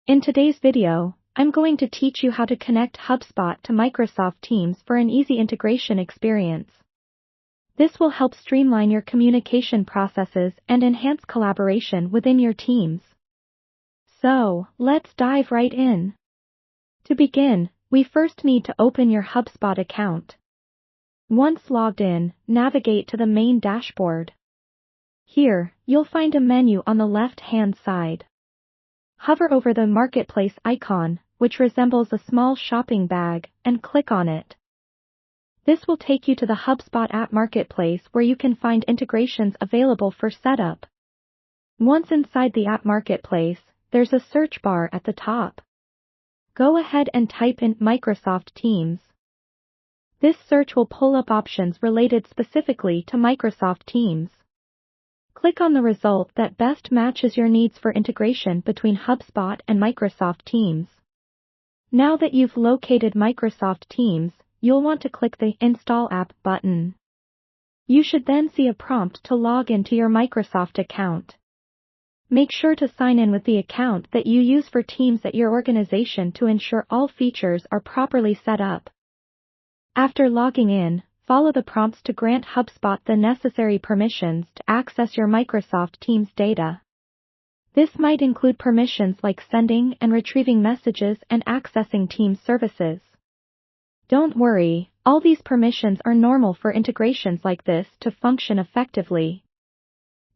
In today's video, I'm going to teach you how to connect Hubspot to Microsoft Teams for an easy integration experience. This will help streamline your communication processes and enhance collaboration within your teams. So, let's dive right in. To begin, we first need to open your Hubspot account. Once logged in, navigate to the main dashboard. Here, you'll find a menu on the left-hand side. Hover over the Marketplace icon, which resembles a small shopping bag, and click on it. This will take you to the Hubspot app marketplace where you can find integrations available for setup. Once inside the app marketplace, there's a search bar at the top. Go ahead and type in Microsoft Teams. This search will pull up options related specifically to Microsoft Teams. Click on the result that best matches your needs for integration between Hubspot and Microsoft Teams. Now that you've located Microsoft Teams, you'll want to click the Install App button. You should then see a prompt to log into your Microsoft account. Make sure to sign in with the account that you use for Teams at your organization to ensure all features are properly set up. After logging in, follow the prompts to grant Hubspot the necessary permissions to access your Microsoft Teams data. This might include permissions like sending and retrieving messages and accessing Teams services. Don't worry, all these permissions are normal for integrations like this to function effectively.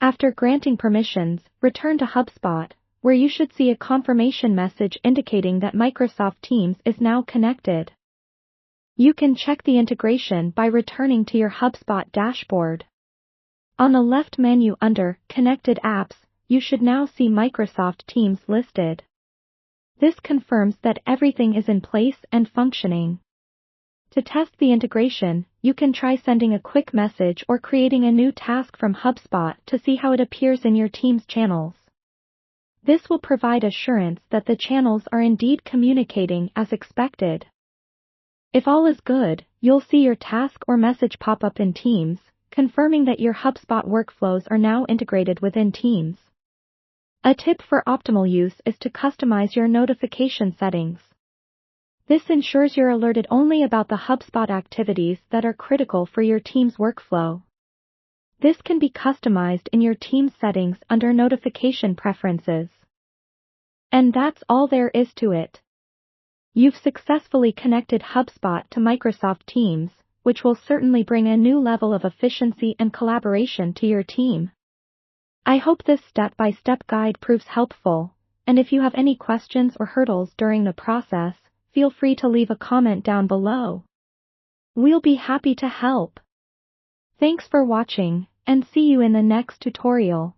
After granting permissions, return to Hubspot, where you should see a confirmation message indicating that Microsoft Teams is now connected. You can check the integration by returning to your Hubspot dashboard. On the left menu under Connected Apps, you should now see Microsoft Teams listed. This confirms that everything is in place and functioning. To test the integration, you can try sending a quick message or creating a new task from Hubspot to see how it appears in your Teams channels. This will provide assurance that the channels are indeed communicating as expected. If all is good, you'll see your task or message pop up in Teams, confirming that your Hubspot workflows are now integrated within Teams. A tip for optimal use is to customize your notification settings. This ensures you're alerted only about the Hubspot activities that are critical for your Teams workflow. This can be customized in your Teams settings under Notification Preferences. And that's all there is to it. You've successfully connected Hubspot to Microsoft Teams, which will certainly bring a new level of efficiency and collaboration to your team. I hope this step-by-step guide proves helpful, and if you have any questions or hurdles during the process, feel free to leave a comment down below. We'll be happy to help. Thanks for watching, and see you in the next tutorial.